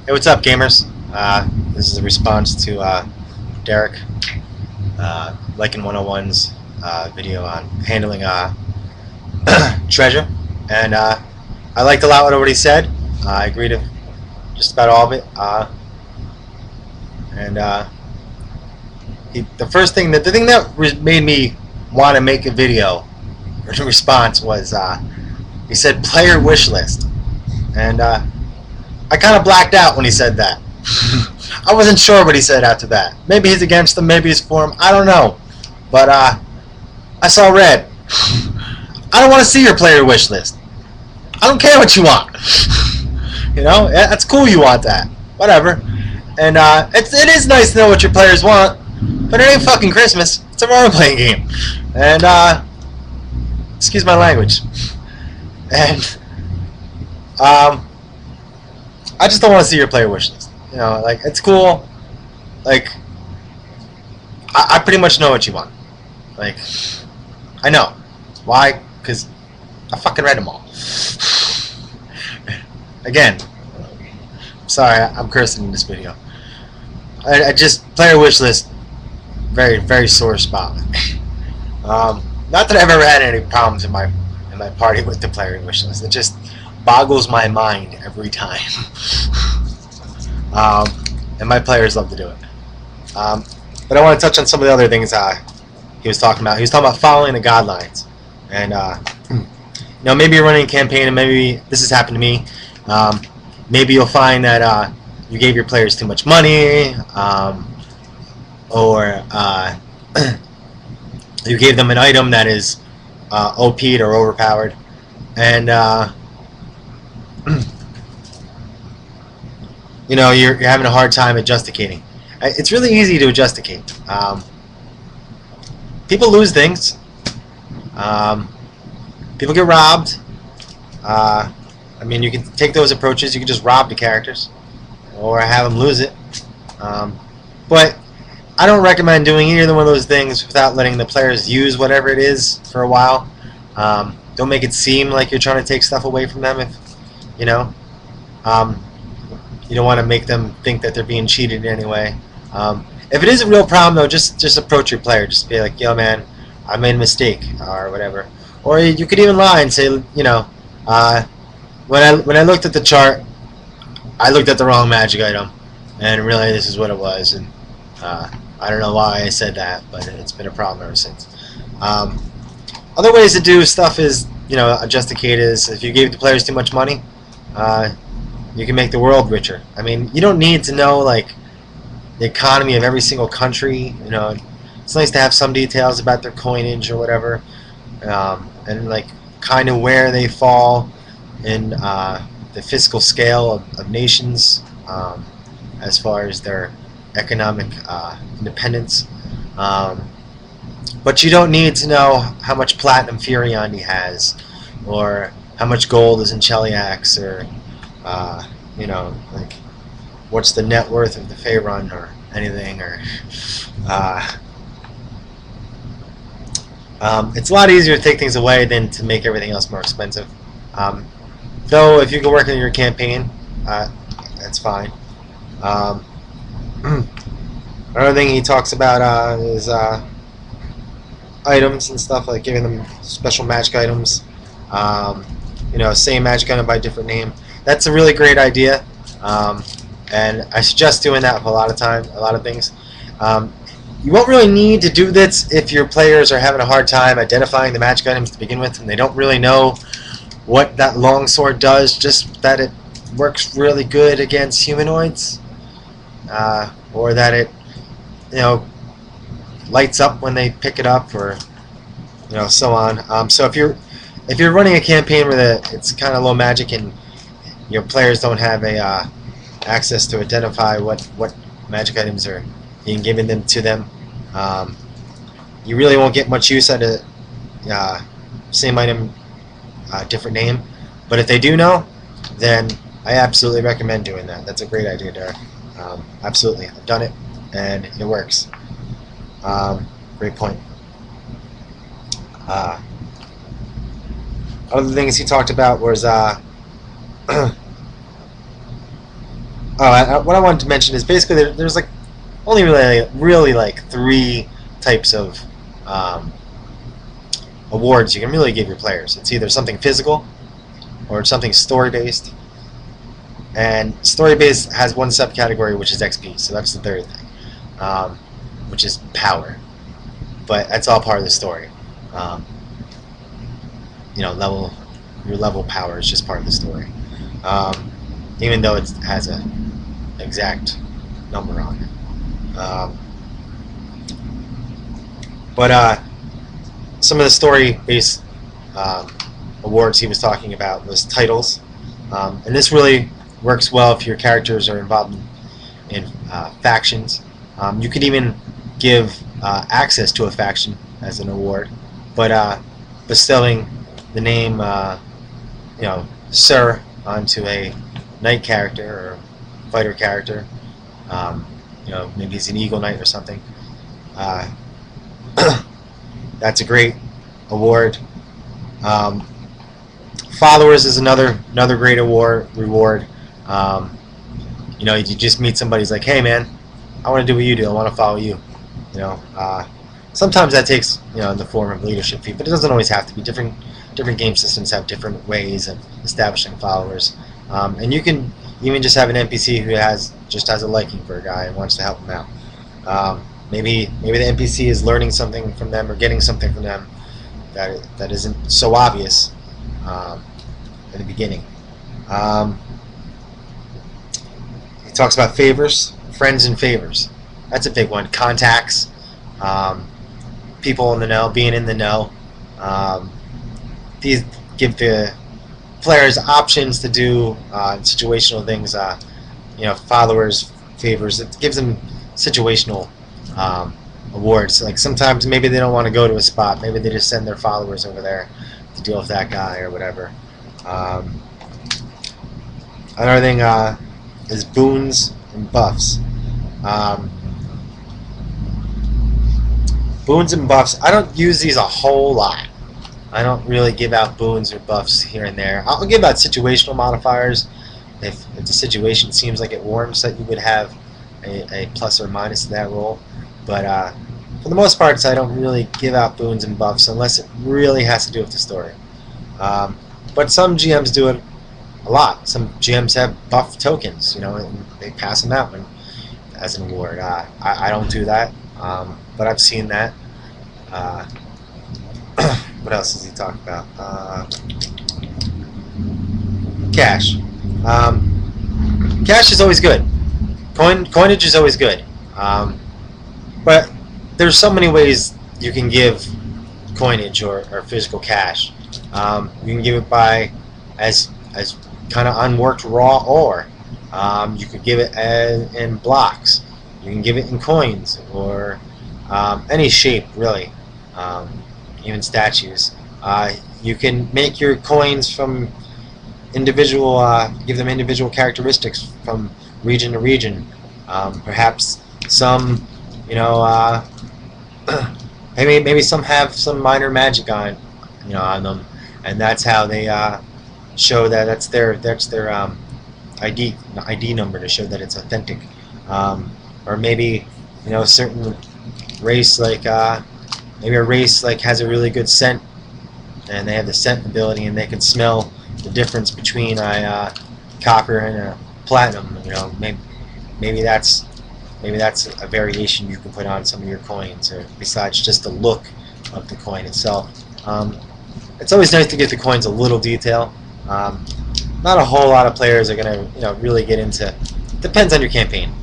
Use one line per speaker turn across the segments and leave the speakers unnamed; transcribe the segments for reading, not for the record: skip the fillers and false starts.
Hey, what's up, gamers? This is a response to Derek, Lycan 101's video on handling treasure, and I liked a lot what he said. I agree to just about all of it. And the first thing, the thing that made me want to make a video in response was he said player wish list, and I kind of blacked out when he said that. I wasn't sure what he said after that. Maybe he's against them, maybe he's for him. I don't know. But I saw red. I don't want to see your player wish list. I don't care what you want. You know, that's cool you want that. Whatever. And it is nice to know what your players want, but it ain't fucking Christmas. It's a role-playing game. And, excuse my language. And, I just don't want to see your player wish list. You know, like, it's cool. Like, I pretty much know what you want. Like, I know. Why? Because I fucking read them all. Again, sorry, I'm cursing in this video. I just, player wish list, very, very sore spot. Not that I've ever had any problems in my party with the player wish list. It just boggles my mind every time. And my players love to do it. But I want to touch on some of the other things he was talking about. He was talking about following the guidelines. And, you know, maybe you're running a campaign and maybe this has happened to me. Maybe you'll find that you gave your players too much money, or you gave them an item that is OP'd or overpowered. And, you know, you're having a hard time adjusticating. It's really easy to adjusticate. People lose things. People get robbed. I mean, you can take those approaches. You can just rob the characters, or have them lose it. But I don't recommend doing either one of those things without letting the players use whatever it is for a while. Don't make it seem like you're trying to take stuff away from them. If you know, you don't want to make them think that they're being cheated in any way. If it is a real problem, though, just approach your player. Just be like, yo, man, I made a mistake, or whatever. Or you could even lie and say, you know, when I looked at the chart, I looked at the wrong magic item, and really this is what it was. And I don't know why I said that, but it's been a problem ever since. Other ways to do stuff is, you know, adjusticate is if you gave the players too much money, you can make the world richer. I mean, you don't need to know like the economy of every single country. You know, it's nice to have some details about their coinage or whatever, and like kind of where they fall in the fiscal scale of nations, as far as their economic independence. But you don't need to know how much platinum Furion he has, or how much gold is in Cheliax, or you know, like what's the net worth of the Faerun or anything, or it's a lot easier to take things away than to make everything else more expensive. Though if you can work in your campaign, that's fine. Another thing he talks about is items and stuff, like giving them special magic items. You know, same magic item by different name. That's a really great idea, and I suggest doing that with a lot of things. You won't really need to do this if your players are having a hard time identifying the magic items to begin with, and they don't really know what that longsword does, just that it works really good against humanoids, or that it, you know, lights up when they pick it up, or you know, so on. So if you're running a campaign where it's kind of low magic and your players don't have a access to identify what magic items are being given to them, you really won't get much use out of same item, different name. But if they do know, then I absolutely recommend doing that. That's a great idea, Derek. Absolutely, I've done it and it works. Great point. Other things he talked about was what I wanted to mention is basically there's like only really like 3 types of um, awards you can really give your players. It's either something physical or it's something story based. And story based has one subcategory which is XP, so that's the third thing, which is power. But that's all part of the story. Um, your level power is just part of the story, even though it has a exact number on it. But some of the story-based awards he was talking about was titles, and this really works well if your characters are involved in factions. You could even give access to a faction as an award, but bestowing the name, Sir, onto a knight character or fighter character. Maybe he's an Eagle Knight or something. That's a great award. Followers is another great reward. You just meet somebody who's like, hey man, I want to do what you do. I want to follow you. Sometimes that takes in the form of leadership fee, but it doesn't always have to be. Different game systems have different ways of establishing followers, and you can even just have an NPC who just has a liking for a guy and wants to help him out. Maybe the NPC is learning something from them or getting something from them that isn't so obvious in the beginning. He talks about favors, friends and favors. That's a big one. Contacts, people in the know, being in the know. These give the players options to do situational things. Followers, favors. It gives them situational awards. Like sometimes maybe they don't want to go to a spot. Maybe they just send their followers over there to deal with that guy or whatever. Another thing is boons and buffs. Boons and buffs. I don't use these a whole lot. I don't really give out boons or buffs here and there. I'll give out situational modifiers if the situation seems like it warrants that you would have a plus or minus to that roll. But for the most part, I don't really give out boons and buffs unless it really has to do with the story. But some GMs do it a lot. Some GMs have buff tokens, and they pass them out as an award. I don't do that, but I've seen that. What else does he talk about? Cash. Cash is always good. Coinage is always good. But there's so many ways you can give coinage or physical cash. You can give it as kind of unworked raw ore. You could give it in blocks. You can give it in coins or any shape, really. Even statues. You can make your coins from individual, give them individual characteristics from region to region. Perhaps some, maybe some have some minor magic on them, and that's how they show that that's their ID number to show that it's authentic. Or maybe a certain race maybe a race has a really good scent, and they have the scent ability, and they can smell the difference between a copper and a platinum. Maybe that's a variation you can put on some of your coins, or besides just the look of the coin itself. It's always nice to give the coins a little detail. Not a whole lot of players are going to really get into. Depends on your campaign,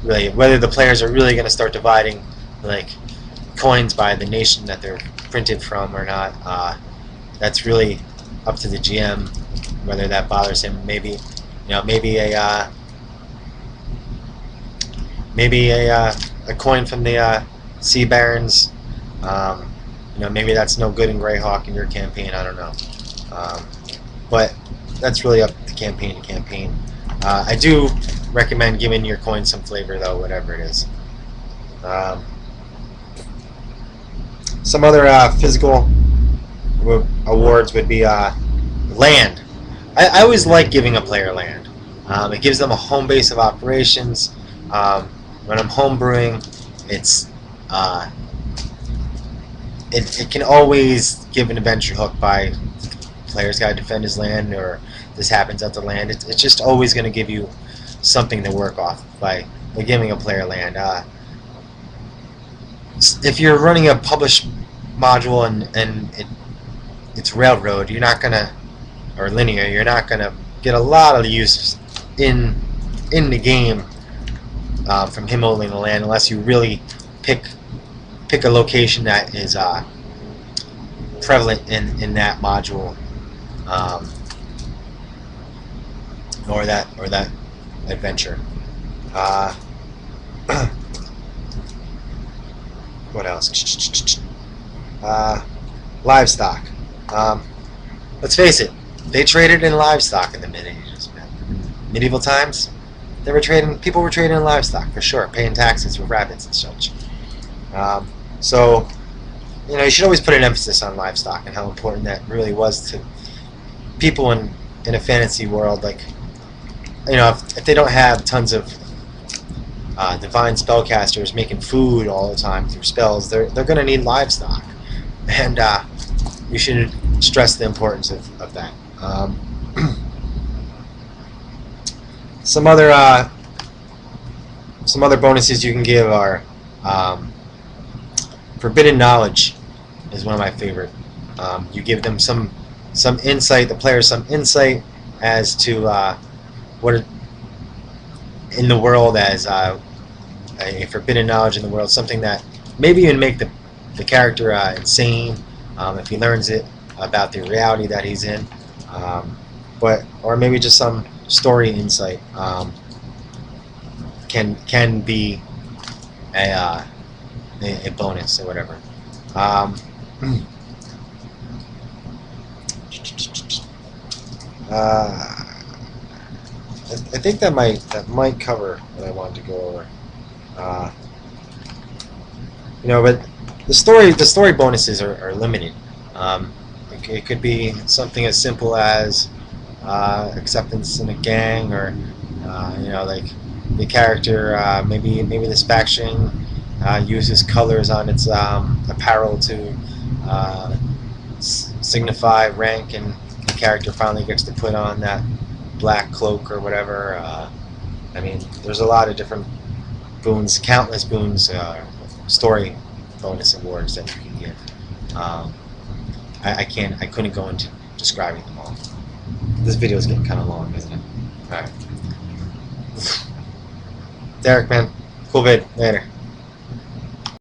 really, whether the players are really going to start dividing coins by the nation that they're printed from or not. That's really up to the GM whether that bothers him. Maybe a coin from the Sea Barons. Maybe that's no good in Greyhawk in your campaign. I don't know. But that's really up to campaign to campaign. I do recommend giving your coin some flavor, though, whatever it is. Some other physical awards would be land. I always like giving a player land. It gives them a home base of operations. When I'm homebrewing, it's it can always give an adventure hook by player's got to defend his land, or this happens at the land. It's just always going to give you something to work off by giving a player land. If you're running a published module and it's railroad, you're not gonna, or linear, you're not gonna get a lot of use in the game from him holding the land unless you really pick a location that is prevalent in that module, or that adventure. What else? Livestock. Let's face it, they traded in livestock in the mid ages. Medieval times, people were trading in livestock for sure, paying taxes for rabbits and such. So, you should always put an emphasis on livestock and how important that really was to people in a fantasy world. Like, if they don't have tons of divine spellcasters making food all the time through spells, they're going to need livestock, and you should stress the importance of that. Some other bonuses you can give are forbidden knowledge is one of my favorite. You give them some insight, the players some insight as to what in the world as a forbidden knowledge in the world, something that maybe even make the character insane if he learns it about the reality that he's in, or maybe just some story insight can be a bonus or whatever. I think that might cover what I wanted to go over. But the story bonuses are limited. It could be something as simple as acceptance in a gang, or like the character, maybe this faction uses colors on its apparel to signify rank, and the character finally gets to put on that black cloak or whatever. There's a lot of different boons, countless boons, story bonus awards that you can give. I couldn't go into describing them all. This video is getting kind of long, isn't it? All right. Derek, man, cool vid. Later.